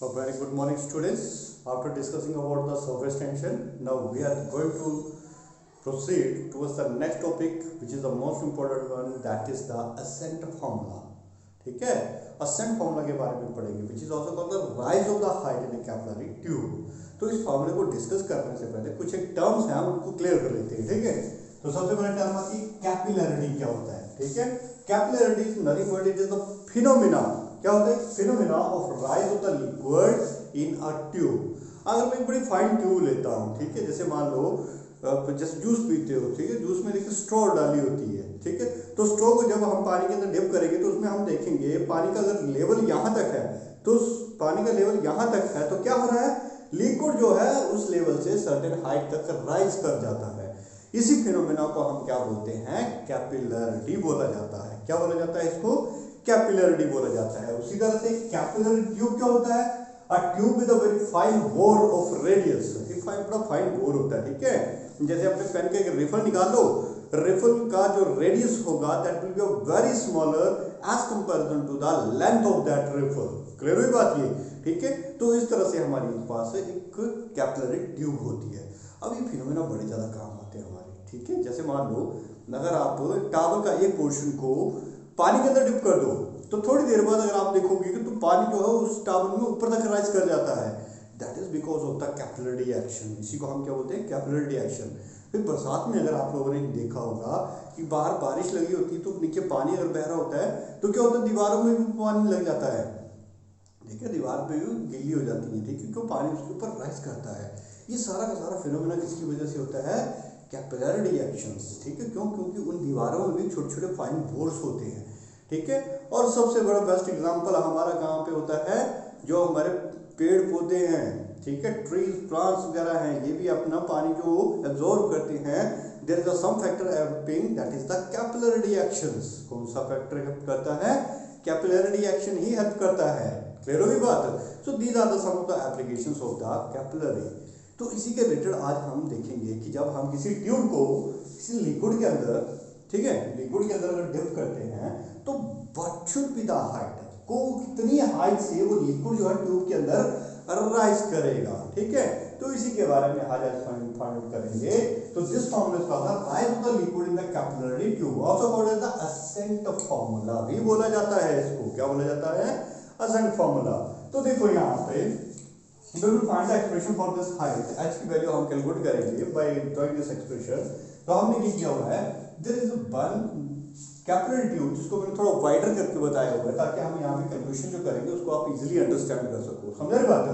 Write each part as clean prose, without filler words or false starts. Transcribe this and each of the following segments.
A very good morning, students. After discussing about the surface tension, now we are going to proceed towards the next topic, which is the most important one, that is the ascent formula. ठीक है, ascent formula के बारे में पढ़ेंगे, which is also called the rise of the height in a capillary tube. तो इस फॉर्मूले को डिस्कस करने से पहले कुछ एक टर्म्स हैं, हम उनको क्लियर कर लेते हैं. ठीक है, तो सबसे पहले टर्म आती है कैपिलरिटी. क्या होता है? ठीक है, capillarity is nothing but it is the phenomena. क्या होता है? Phenomena of rise of the liquid in a tube. अगर मैं एक बड़ी फाइन ट्यूब लेता हूँ, ठीक है, जैसे मान लो जैसे जूस पीते हो, ठीक है, जूस में देखिए स्ट्रॉ डाली होती है. ठीक है, तो स्ट्रॉ को जब हम पानी के अंदर डिप करेंगे तो उसमें हम देखेंगे पानी का अगर लेवल यहाँ तक है, तो पानी का लेवल यहाँ तक है, तो क्या हो रहा है? लिक्विड जो है उस लेवल से सर्टेन हाइट तक राइज कर जाता है. इसी फिनोमेना को हम क्या बोलते हैं? कैपिलरिटी बोला जाता है. क्या बोला जाता है? इसको कैपिलरिटी बोला जाता है. उसी तरह से कैपिलरी ट्यूब क्या होता है? A tube with a very fine bore of radius. बड़ा फाइन बोर होता है. ठीक है, जैसे अपने पेन के एक रिफल निकाल लो, रिफल का जो रेडियस होगा that will be very smaller as comparison to the length of that rifle. Clear हुई बात ये? ठीक है, तो इस तरह से हमारे पास एक कैपिलरी ट्यूब होती है. अब ये फिनोमेना बड़े ज़्यादा काम आते हैं हमारे. ठीक है, जैसे मान लो अगर आप टॉवल का एक पोर्शन को पानी के अंदर डिप कर दो, तो थोड़ी देर बाद अगर आप देखोगे कि तो पानी जो है उस टॉवल में ऊपर तक राइज कर जाता है. That is because of the capillary action. इसी को हम क्या बोलते हैं? Capillary action. फिर बरसात में अगर आप लोगों ने देखा होगा कि बाहर बारिश लगी होती है तो नीचे पानी अगर बह रहा होता है तो क्या होता है? दीवारों में भी पानी लग जाता है. ठीक है, दीवार पे भी गीली हो जाती है. ठीक है, क्यों? पानी उसके ऊपर राइज करता है. ये सारा का सारा फिनोमेना किसकी वजह से होता है? Capillary actions. ठीक है, क्यों? क्योंकि उन दीवारों में भी छोटे छोटे फाइन बोर्स होते हैं. ठीक है, और सबसे बड़ा बेस्ट एग्जांपल हमारा कहाँ पे होता है? जो हमारे पेड़ पौधे हैं, ठीक है, ट्रीज प्लांट्स वगैरह हैं, ये भी अपना पानी जो एब्जॉर्ब करते हैं. There is some factor helping, that is the capillary actions. कौन सा फैक्टर हेल्प करता है? कैपिलरी एक्शन ही हेल्प करता है. क्लियर होगी बात? So these are the some of the applications of the capillary. तो इसी के रिलेटेड आज हम देखेंगे कि जब हम किसी ट्यूब को किसी लिक्विड के अंदर, ठीक है, लिक्विड के अंदर अगर डिप करते हैं तो what should be the height. को कितनी हाइट से वो लिक्विड जो है ट्यूब के अंदर राइज करेगा. ठीक है, तो इसी के बारे में आज फाइंड आउट करेंगे. तो this formula is called the rise of the liquid in the capillary tube, also called as the ascent formula भी बोला जाता है. इसको क्या बोला जाता है? Ascent formula. तो देखो यहाँ पे we will find the expression for this height. h की वैल्यू हम कैलकुलेट करेंगे by drawing this expression. तो हमने क्या किया हुआ है? there is one capillary tube, जिसको मैंने थोड़ा वाइडर करके बताया हुआ है ताकि हम यहाँ पे कैलकुलेशन जो करेंगे उसको आप इजीली अंडरस्टैंड कर सको. समझ रहे बात?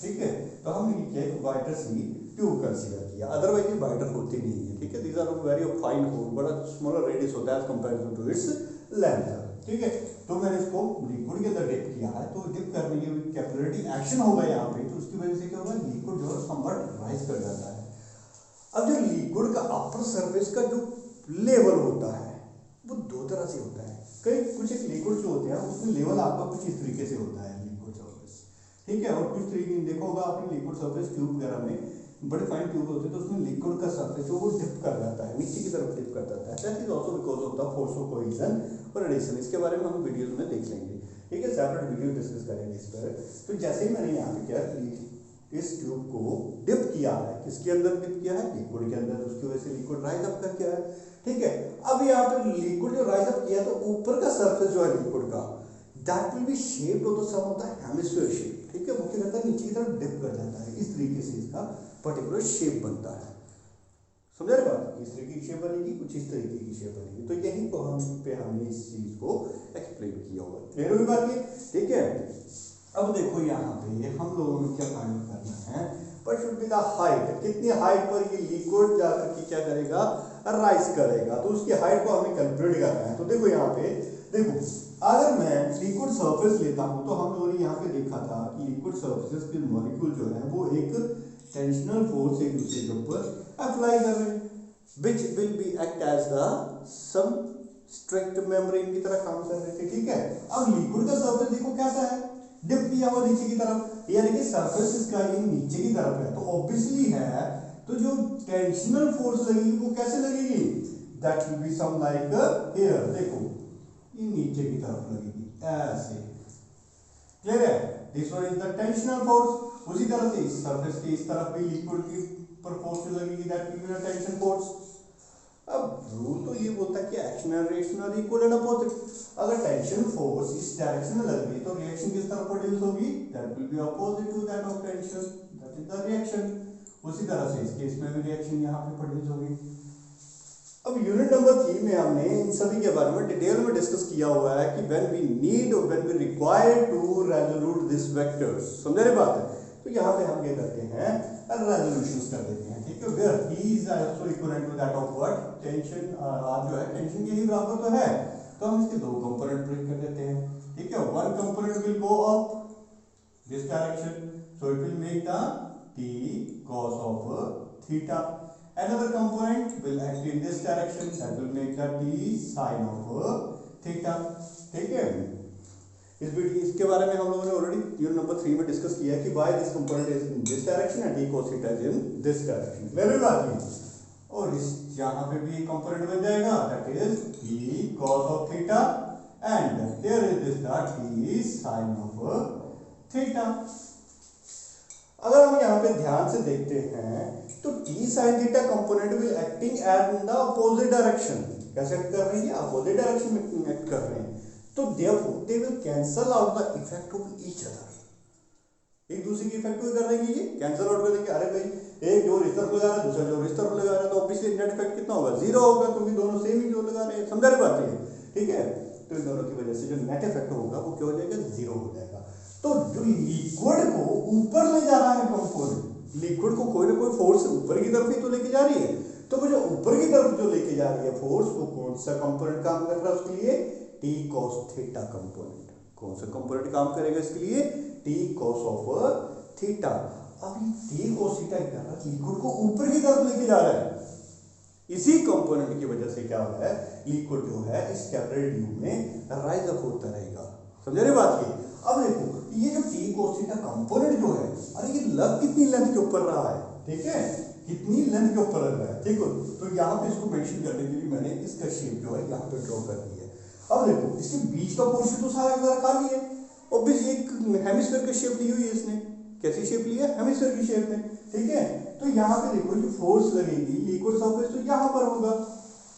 ठीक है, तो हमने क्या एक वाइडर सी ट्यूब कंसीडर किया. अदरवाइज ये वाइडर होती नहीं है. ठीक है, these are very fine hole, बड़ा स्मॉलर रेडियस होता है as comparison to its length. ठीक है, तो मैंने इसको लिक्विड के अंदर डिप किया है, तो डिप करने के कैपिलरी एक्शन होगा यहाँ पे, तो उसकी वजह से क्या होगा? लिक्विड जो है समवट राइज कर जाता है. अब जो लिक्विड का अपर सरफेस का जो लेवल होता है वो दो तरह से होता है. कई कुछ एक लिक्विड जो होते हैं उसमें लेवल आपका कुछ इस तरीके से होता है लिक्विड सरफेस. ठीक है, और कुछ तरीके देखो होगा आपने लिक्विड सरफेस ट्यूब वगैरह में बड़े फाइन ट्यूब होते हैं तो उसमें लिक्विड का सरफेस वो डिप कर जाता है, नीचे की तरफ डिप कर जाता है. That is also because of the force of cohesion और एडिशन. इसके बारे में हम वीडियोस में देख लेंगे. ठीक है, सेपरेट वीडियो डिस्कस करेंगे इस पर. तो जैसे ही मैंने यहाँ पे क्या इस ट्यूब को डिप किया है, किसके अंदर डिप किया है? लिक्विड के अंदर. उसकी वजह से लिक्विड राइज अप कर गया है. ठीक है, अब यहाँ पे लिक्विड जो राइज अप किया तो ऊपर का सरफेस जो है लिक्विड का that will be shaped of the some of the hemisphere shape. ठीक है, वो क्या करता है? नीचे की तरफ डिप कर जाता है. इस तरीके से इसका पर्टिकुलर शेप बनता है. समझ रहे बात? इस तरीके की शेप बनेगी, कुछ इस तरीके की शेप बनेगी. तो यही को हमने इस चीज को एक्सप्लेन किया होगा. क्लियर हुई बात ये? ठीक है, अब देखो यहाँ पे हम लोगों ने क्या फाइंड करना है? पर शुड बी द हाइट. कितनी हाइट पर ये लिक्विड जाकर के क्या करेगा? राइज करेगा. तो उसकी हाइट को हमें कैलकुलेट करना है. तो देखो यहाँ पे देखो, अगर मैं लिक्विड सरफेस लेता हूँ तो हम लोगों ने यहाँ पे देखा था कि लिक्विड सरफेस के मॉलिक्यूल जो है वो एक टेंशनल फोर्स एक दूसरे के ऊपर अप्लाई कर रहे हैं, which will be act as the some strict membrane की तरह काम कर रहे थे. ठीक है, अब लिक्विड का सरफेस देखो कैसा है? डिप किया हुआ नीचे की तरफ, यानी कि सरफेस इसका ये नीचे की तरफ है. तो ऑब्वियसली है, तो जो टेंशनल फोर्स लगेगी वो कैसे लगेगी? That will be some like here. देखो ये नीचे की तरफ लगेगी ऐसे. क्लियर है? This one is the tensional force. उसी तरह से इस सरफेस के इस तरफ भी लिक्विड की पर फोर्स लगेगी, that will be the tension force. अब रूल तो ये बोलता है कि action and reaction are equal and opposite. अगर टेंशन फोर्स इस डायरेक्शन में लग रही है तो रिएक्शन किस तरफ प्रोड्यूस होगी, that will be opposite to that of tension, that is the reaction. उसी तरह से इस केस में भी रिएक्शन यहाँ पे प्रोड्यूस होगी। अब यूनिट नंबर 3 में हमने इन सभी के बारे में डिटेल में डिस्कस किया हुआ है कि व्हेन वी नीड और when we require to resolute this vectors, समझ रहे बात है। तो यहाँ पे हम क्या करते हैं, रेजोल्यूशंस कर देते हैं, ठीक है। Where he is also equivalent to that of what, tension. जो है टेंशन के ही बराबर तो है, तो हम इसके दो कंपोनेंट ब्रेक कर देते हैं, ठीक है। One component will go up this direction, so it will make the t cos of theta. Another component will act in this direction, that will make the t sin of theta, ठीक है। इसके बारे में हम लोगों ने already unit number 3 में discuss किया है कि why this component is in this direction and t cos theta is in this direction, clear है बात ये। और इस यहाँ पे भी एक कंपोनेंट बन जाएगा, that is t cos of theta and there is this t sin of theta। अगर हम यहाँ पे ध्यान से देखते हैं तो t sin theta component will acting in the opposite direction. कैसे एक्ट कर रही है, अपोजिट डायरेक्शन में एक्ट कर रहे हैं, तो therefore they will cancel out the effect of each other. एक दूसरे की इफेक्ट को कर देंगे, ये कैंसल आउट कर देंगे। अरे भाई एक जोर इस तरफ लगा रहा है, दूसरा जोर इस तरफ लगा रहा है, तो ऑब्वियसली नेट इफेक्ट कितना होगा, जीरो होगा, क्योंकि दोनों सेम ही जोर लगा रहे हैं, समझ रहे बात है, ठीक है। तो इन दोनों की वजह से जो नेट इफेक्ट होगा वो क्या हो जाएगा, जीरो हो जाएगा। तो जो लिक्विड को ऊपर ले जा रहा है कंपोनेंट, लिक्विड को कोई ना कोई फोर्स ऊपर की तरफ ही तो लेके जा रही है, तो वो जो ऊपर की तरफ जो लेके जा रही है फोर्स, वो कौन सा कंपोनेंट काम कर रहा है उसके लिए, t cos थीटा कंपोनेंट। कौन सा कंपोनेंट काम करेगा इसके लिए, t cos ऑफ थीटा। अब ये t cos थीटा कर रहा है, लिक्विड को ऊपर की तरफ लेके जा रहा है। इसी कंपोनेंट की वजह से क्या हो रहा है, लिक्विड जो है इस कैपिलरी ट्यूब में राइज अप होता रहेगा, समझ रहे बात की। अब देखो ये जो t cos थीटा कंपोनेंट जो है, अरे ये लग कितनी लेंथ के ऊपर रहा है, ठीक है, कितनी लेंथ के ऊपर लग रहा है, ठीक है। तो यहाँ पे इसको मेंशन करने के लिए मैंने इसका शेप जो है यहाँ पे ड्रॉ कर दिया है। अब देखो इसके बीच का पोर्शन तो सारा खाली है, ऑब्वियसली एक हेमिस्फीयर का शेप ली हुई है इसने। कैसी शेप ली है, हेमिस्फीयर की शेप में, ठीक है। तो यहाँ पे देखो जो फोर्स लगेगी लिक्विड सरफेस तो यहाँ पर होगा,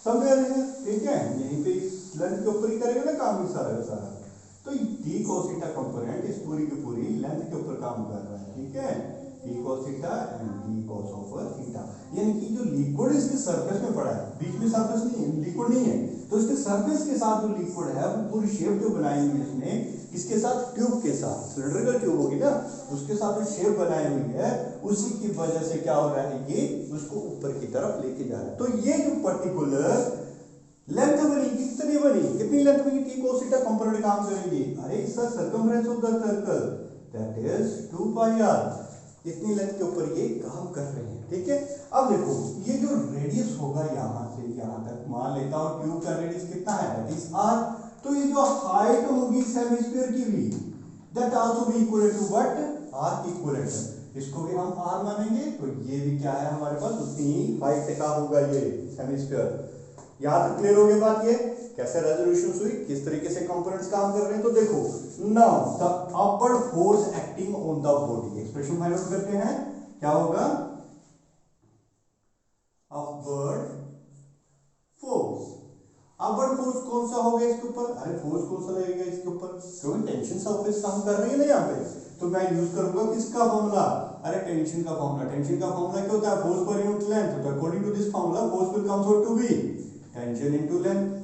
समझ रहे हैं, ठीक है। यहीं पे इस लेंथ के ऊपर ही करेगा ना काम सारा का सारा। तो t cos थीटा कंपोनेंट इस पूरी की पूरी लेंथ के ऊपर काम कर रहा है, ठीक है, t cos theta and t cos of theta. यानी कि जो लिक्विड इसके सरफेस में पड़ा है, बीच में सरफेस नहीं है, लिक्विड नहीं है, तो इसके सरफेस के साथ जो लिक्विड है वो पूरी शेप जो बनाई हुई है इसने, इसके साथ ट्यूब के साथ, सिलिंड्रिकल ट्यूब होगी ना, उसके साथ जो शेप बनाई हुई है, उसी की वजह से क्या हो रहा है, ये उसको ऊपर की तरफ लेके जा रहा है। तो ये जो पर्टिकुलर लेंथ बनी, कितनी बनी, कितनी लेंथ बनी, t cos थीटा कंपोनेंट काम करेंगे, अरे इसका circumference of the circle that is 2 pi r, इतनी लेंथ के ऊपर ये काम कर रहे हैं, ठीक है। अब देखो ये जो रेडियस होगा यहाँ से यहाँ तक, मान लेता हूँ ट्यूब का रेडियस कितना है, दैट इज r। तो ये जो हाइट होगी इस हेमिस्फीयर की भी, that also be equal to what, r equivalent, इसको भी हम r मानेंगे, तो ये भी क्या है हमारे पास, उतनी हाइट का होगा ये हेमिस्फीयर। यहाँ तक क्लियर हो गई बात, ये कैसे रेजोल्यूशन हुई, किस तरीके से कंपोनेंट्स काम कर रहे हैं। तो देखो now the upward force acting on the body, expression find out करते हैं, क्या होगा, अपवर्ड फोर्स। अपवर्ड फोर्स कौन सा होगा इसके ऊपर, अरे फोर्स कौन सा लगेगा इसके ऊपर, क्योंकि टेंशन सरफेस काम कर रही है ना यहाँ पे, तो मैं यूज करूंगा किसका फॉर्मूला, अरे टेंशन का फॉर्मूला। टेंशन का फॉर्मूला क्या होता है, फोर्स पर यूनिट लेंथ, तो according to this formula force will comes out to be tension into length.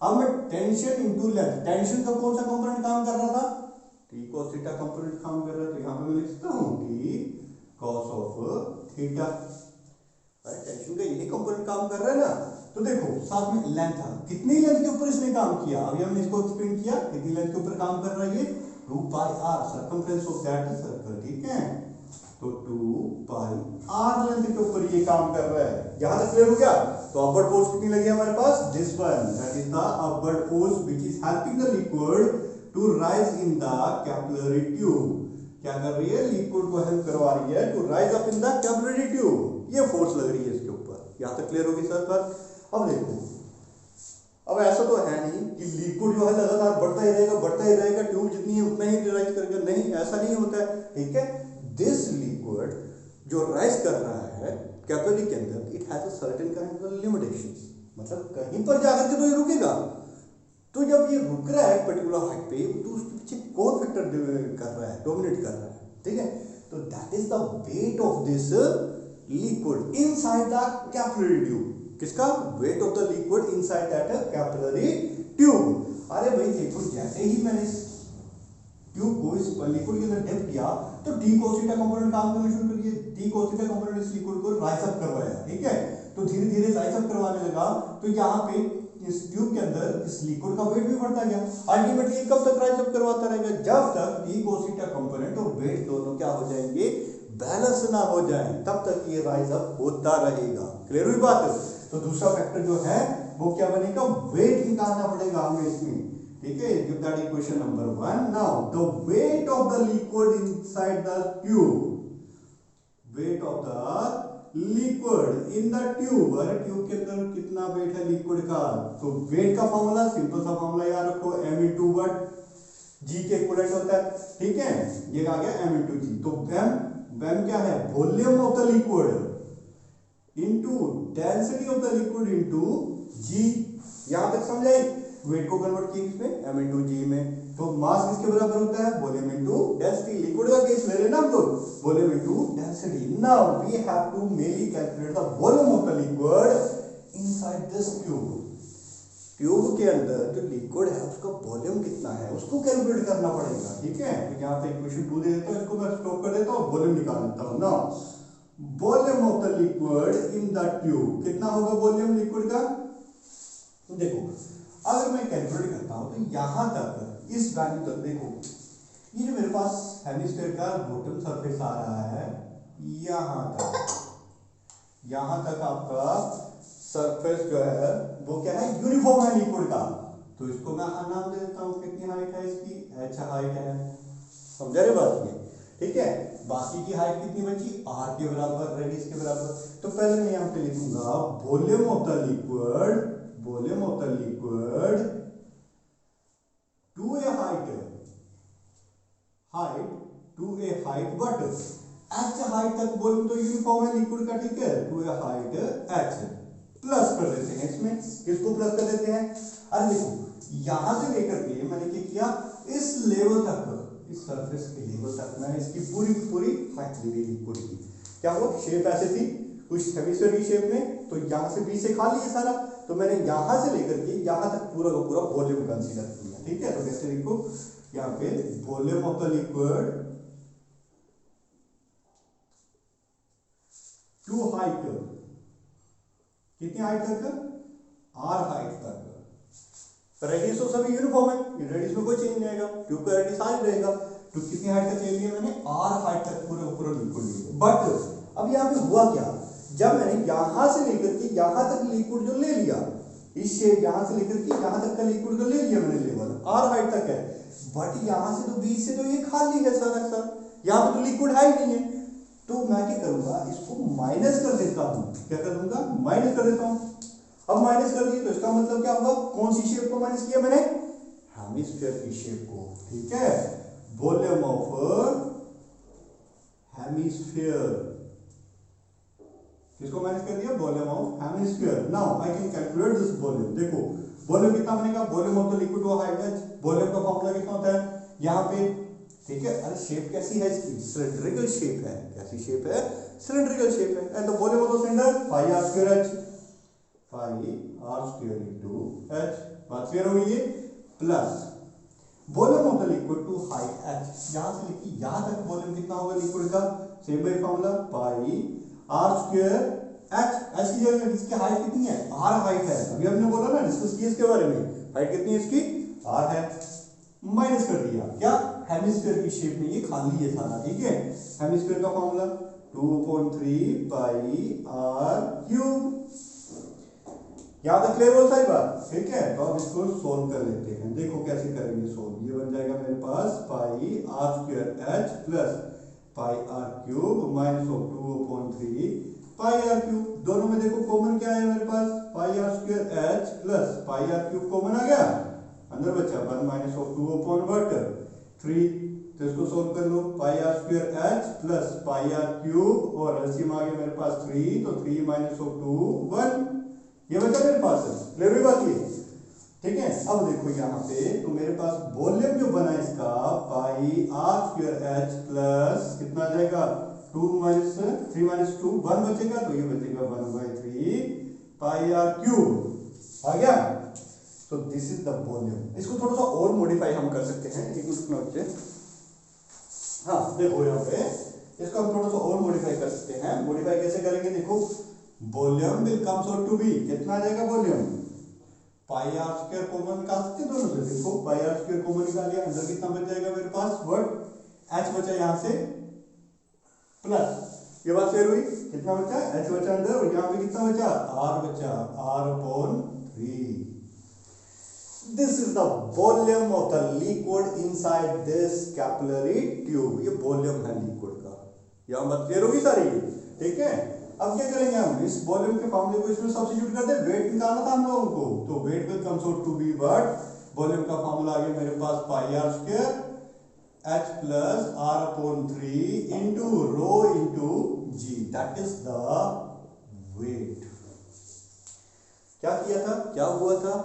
अब मैं टेंशन इनटू लेंथ, टेंशन का कौन सा कंपोनेंट काम कर रहा था, t cos थीटा कंपोनेंट काम कर रहा है, तो यहाँ पे मैं लिख सकता हूँ t cos ऑफ थीटा, अरे टेंशन का यही कंपोनेंट काम कर रहा है ना। तो देखो साथ में लेंथ, कितनी लेंथ के ऊपर इसने काम किया, अभी हमने इसको एक्सप्लेन किया, कितनी लेंथ के ऊपर काम कर रहा है ये, 2 pi r circumference of that circle, ठीक है। तो 2 pi r लेंथ के ऊपर ये काम कर रहा है, यहां तक क्लियर हो गया। तो अपवर्ड फोर्स कितनी लगी हमारे पास, this one, that is the upward force which is helping the liquid to rise in the capillary tube. क्या कर रही है, लिक्विड को हेल्प करवा रही है to rise up in the capillary tube, ये फोर्स लग रही है इसके ऊपर। यहां तक क्लियर होगी सर बात। अब देखो अब ऐसा तो है नहीं कि लिक्विड जो है लगातार बढ़ता ही रहेगा, ट्यूब जितनी है उतना ही राइज करेगा, नहीं ऐसा नहीं होता है, ठीक है। दिस लिक्विड जो राइज कर रहा है कैपिलरी के अंदर, it has a certain kind of limitations, मतलब कहीं पर जाकर के तो ये रुकेगा। तो जब ये रुक रहा है पर्टिकुलर हाइट पे, तो उसके पीछे कौन फैक्टर कर रहा है, डोमिनेट कर रहा है, ठीक है। तो that is the weight of this liquid inside the capillary tube. किसका weight of the liquid inside that capillary tube. अरे भाई देखो, जैसे ही मैंने इस ट्यूब को इस लिक्विड के अंदर डिप किया तो डी cos थीटा कंपोनेंट काम करना शुरू कर दिया। डी cos थीटा कंपोनेंट इस लिक्विड को राइज अप करवाया, ठीक है। तो धीरे धीरे राइज अप करवाने लगा, तो यहाँ पे इस ट्यूब के अंदर इस लिक्विड का वेट भी बढ़ता गया। अल्टीमेटली कब तक राइज अप करवाता रहेगा, जब तक डी cos थीटा कंपोनेंट और वेट दोनों क्या हो जाएंगे, बैलेंस ना हो जाए, तब तक ये राइज अप होता रहेगा। क्लियर हुई बात। तो दूसरा फैक्टर जो है वो क्या बनेगा, वेट निकालना पड़ेगा हमें इसमें, ठीक है। Give that equation number 1। Now the weight of the liquid inside the tube, wait of the liquid in the tube. अरे ट्यूब के अंदर कितना वेट है लिक्विड का, तो वेट का फॉर्मूला सिंपल सा फॉर्मूला याद रखो, m इंटू वट, g के इक्विवेलेंट होता है, ठीक है। ये आ गया m इंटू जी। तो m क्या है, volume of the liquid into density of the liquid into G. यहां तक समझाई। वेट को कन्वर्ट किया किसमें, m इंटू जी में। तो मास किसके बराबर होता है, वॉल्यूम इंटू डेंसिटी। लिक्विड का केस ले लेना हम लोग, volume into density. Now we have to mainly calculate the volume of the liquid inside this tube. Tube के अंदर जो लिक्विड है उसका वॉल्यूम कितना है उसको कैलकुलेट करना पड़ेगा, ठीक है। तो यहाँ पे इक्वेशन 2 दे देता हूँ, इसको मैं स्टॉप कर देता हूँ, वॉल्यूम निकाल देता हूँ। Now volume of the liquid in the tube, कितना होगा वॉल्यूम लिक्विड का। तो देखो अगर मैं कैलकुलेट करता हूं तो यहां तक इस वैल्यू तक, देखो ये जो मेरे पास हेमिस्फीयर का बॉटम सरफेस आ रहा है, यहां तक आपका सरफेस जो है वो क्या है, यूनिफॉर्म है लिक्विड का। तो इसको मैं नाम दे देता हूं, कितनी हाइट है इसकी, h हाइट है। समझा रहे बात ये, ठीक है। बाकी की हाइट कितनी बची, r के बराबर, रेडियस के बराबर। तो पहले मैं यहां पे लिखूंगा volume of the liquid, volume of the liquid to a height to a height but h height तक वॉल्यूम तो यूनिफॉर्म है लिक्विड का, ठीक है। To a height h plus कर देते हैं इसमें, किसको प्लस कर देते हैं। अरे देखो यहां से लेकर के मैंने क्या किया, इस लेवल तक, इस सरफेस के लेवल तक मैं इसकी पूरी पूरी हाइट ली लिक्विड की। क्या हुआ, शेप ऐसे थी कुछ हेमिस्फीयर की शेप में, तो यहां से बीच से खाली है सारा, तो मैंने यहां से लेकर के यहां तक पूरा का पूरा वॉल्यूम कंसीडर किया, ठीक है। तो कैसे लिखो, यहां पे volume of the liquid to height, कितनी हाइट तक, r हाइट तक। रेडियस तो सभी यूनिफॉर्म है, रेडियस में कोई चेंज नहीं आएगा, ट्यूब का रेडियस r रहेगा। तो कितनी हाइट तक ले लिया मैंने, r हाइट तक पूरा लिक्विड लिया। बट अब यहां पे हुआ क्या, जब मैंने यहां से लेकर के यहां तक लिक्विड जो ले लिया, इस शेप यहां से लेकर के यहां तक का लिक्विड जो ले लिया मैंने, लेवल r हाइट तक है, बट यहां से तो बीच से तो ये खाली है सारा का, यहां पे तो लिक्विड है ही नहीं है। तो मैं क्या करूंगा, इसको माइनस कर देता हूं। क्या कर दूंगा, माइनस कर देता हूं। अब माइनस कर दिया तो इसका मतलब क्या होगा, कौन सी शेप को माइनस किया मैंने, हेमिस्फीयर की शेप को, ठीक है। वॉल्यूम ऑफ हेमिस्फीयर, किसको माइनस कर दिया, volume of hemisphere. Now I can calculate this volume. देखो वॉल्यूम कितना बनेगा, वॉल्यूम ऑफ द लिक्विड वो हाइट h, वॉल्यूम का फॉर्मूला कितना होता है यहां पे, ठीक है। अरे शेप कैसी है इसकी, सिलेंड्रिकल शेप है। कैसी शेप है, सिलेंड्रिकल शेप है। And the volume of the cylinder pi r square h, pi r square into h, बात क्लियर हो गई है। Plus volume of the liquid to height h, यहां से लेके यहां तक वॉल्यूम कितना होगा लिक्विड का, सेम वही फॉर्मूला, पाई r स्क्वायर h। h की जगह इसकी हाइट कितनी है, r हाइट है, अभी हमने बोला ना, डिस्कस किया इसके बारे में, हाइट कितनी है इसकी, r है। माइनस कर दिया, क्या, हेमिस्फीयर की शेप में ये खाली है सारा, ठीक है। हेमिस्फीयर का फॉर्मूला 2/3 पाई r क्यूब। यहां तक क्लियर हो सारी बात, ठीक है। तो अब इसको सोल्व कर लेते हैं, देखो कैसे करेंगे सोल्व। ये बन जाएगा मेरे पास pi r square h plus pi r cube minus of 2/3 pi R cube. दोनों में देखो कॉमन क्या है मेरे पास, pi are square H plus pi R cube common आ गया, अंदर बचा 1 माइनस ऑफ 2 अपॉन वर्ट 3। तो इसको सोल्व कर लो, pi are square H plus pi R cube और एलसीएम आ गया मेरे पास 3, तो 3 माइनस ऑफ 2 1, ये बचा मेरे पास। क्लियर हुई बात ये, ठीक है। अब देखो यहाँ पे तो मेरे पास वॉल्यूम जो बना इसका पाई आर स्क्वायर एच प्लस कितना आ जाएगा 2 माइनस 3 माइनस 2 1 बचेगा, तो ये बचेगा 1/3 पाई आर क्यूब आ गया। तो दिस इज द वॉल्यूम। इसको थोड़ा सा और मॉडिफाई हम कर सकते हैं, एक मिनट बच्चे। हाँ देखो यहाँ पे इसको हम थोड़ा सा और मॉडिफाई कर सकते हैं। मॉडिफाई कैसे करेंगे, देखो volume will comes out to be, कितना आ जाएगा volume, pi are square common निकाल सकते हैं दोनों से। देखो पाई आर स्क्वायर कॉमन निकाल लिया, अंदर कितना बच जाएगा मेरे पास वर्ड एच बचा यहाँ से प्लस, ये बात क्लियर हुई, कितना बचा एच बचा अंदर और यहाँ पे कितना बचा आर बचा, are upon 3। This is the volume of the liquid inside this capillary tube। ये वॉल्यूम है लिक्विड का, यहाँ बात क्लियर होगी सारी, ठीक है। अब क्या करेंगे हम, इस वॉल्यूम के फॉर्मूले को इसमें सब्स्टिट्यूट कर दे, वेट निकालना था हम लोगों को, तो weight will comes out to be what, volume का फॉर्मूला आ गया मेरे पास pi are square H plus R upon 3 into rho into G, that is the weight. क्या किया था, क्या हुआ था,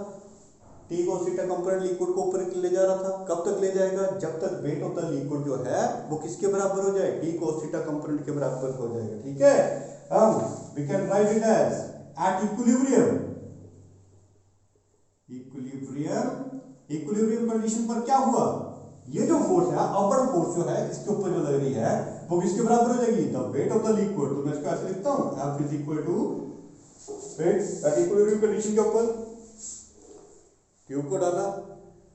T cos theta component liquid को ऊपर ले जा रहा था, कब तक ले जाएगा, जब तक वेट ऑफ द लिक्विड जो है वो किसके बराबर हो जाए, टी cos थीटा कंपोनेंट के बराबर हो जाएगा, ठीक है। हम we can write it as at equilibrium, equilibrium condition पर क्या हुआ, ये जो फोर्स है अपवर्ड फोर्स जो है इसके ऊपर जो लग रही है वो किसके बराबर हो जाएगी, the weight of the liquid. तो मैं इसको ऐसे लिखता हूं, F is equal to weight at equilibrium condition के ऊपर, ट्यूब को डाला,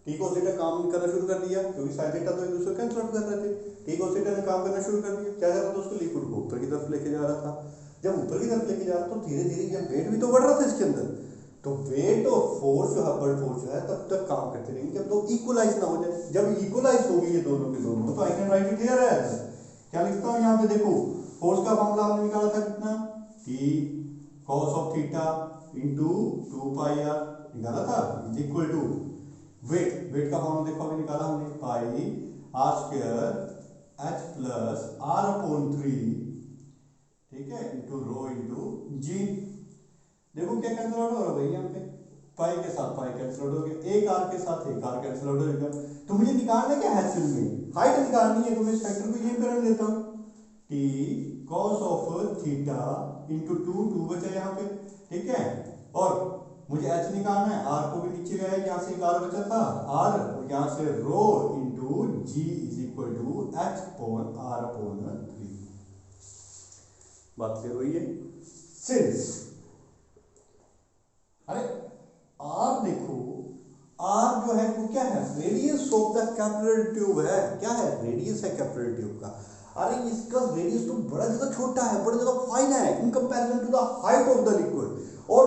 टी cos थीटा काम करना शुरू कर दिया, क्योंकि sin थीटा तो एक दूसरे को कैंसिल आउट कर रहे थे, टी cos थीटा ने काम करना शुरू कर दिया, क्या कर रहा था, उसको लिक्विड को ऊपर की तरफ लेके जा रहा था। जब ऊपर की तरफ लेके जा रहा था तो धीरे धीरे जब वेट भी तो बढ़ रहा था इसके अंदर, तो वेट और फोर्स जो अपवर्ड फोर्स जो है तब तक काम करते रहेंगे जब तो इक्वलाइज ना हो जाए। जब इक्वलाइज होगी ये दोनों के दोनों, तो I can write it here as, क्या लिखता हूं यहाँ पे, देखो फोर्स का फॉर्मूला हमने निकाला था कितना, T cos of theta into 2 pi R निकाला था, is equal to weight, weight का फॉर्मूला देखो अभी निकाला हमने, pi are square H plus R upon 3, ठीक है, इनटू रो इनटू जी। देखो क्या कैंसिल आउट हो रहा है भाई, यहाँ पे पाई के साथ पाई कैंसिल आउट हो गया, एक आर के साथ एक आर कैंसिल आउट हो गया। तो मुझे निकालना क्या है, एक्चुअल में हाइट निकालनी है, तो मैं इस फैक्टर को यही करने देता हूँ, T cos of theta into 2 बचा यहाँ पे, ठीक है, और मुझे एच निकालना है, आर को भी नीचे गया, यहाँ से एक आर बचा था आर, और यहाँ से rho into G is equal to H upon R upon 3। बात क्लियर हुई है। सिंस अरे आर देखो, आर जो है वो क्या है, radius of the capillary tube है, क्या है, रेडियस है कैपिलरी ट्यूब का। अरे इसका रेडियस तो बड़ा ज्यादा छोटा है, बड़ा ज्यादा फाइन है in comparison to the height of the liquid, और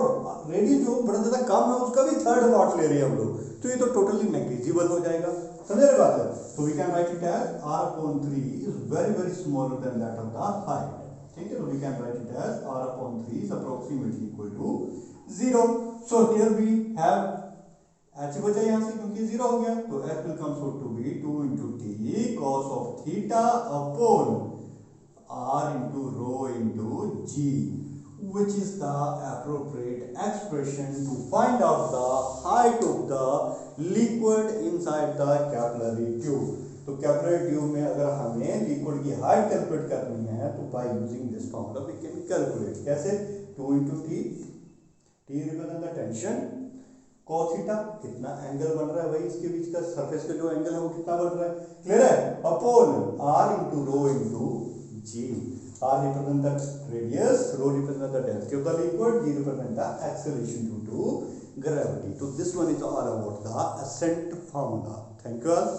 रेडियस जो बड़ा ज्यादा कम है उसका भी थर्ड पार्ट ले रहे हैं हम लोग, तो ये तो टोटली नेग्लिजिबल हो जाएगा, समझे ना बात है। तो we can write it as r upon 3 is very very smaller than that of the height, ठीक है। तो we can write it as r upon 3 is approximately equal to 0। So here we have h बचा यहाँ से क्योंकि 0 हो गया, तो h will comes out to be 2 into t cos of theta upon r into rho into g, which is the appropriate expression to find out the height of the liquid inside the capillary tube। तो capillary tube में अगर हमें liquid की height calculate करनी है तो by using this formula we can calculate, कैसे, 2 into t, t represent the tension, cos theta कितना एंगल बन रहा है भाई इसके बीच का, सरफेस का जो एंगल है वो कितना बन रहा है, क्लियर है, upon r into rho into g, r represent the radius, rho represent the density of the liquid, g represent the acceleration due to gravity। So this one is all about the ascent formula। Thank you all।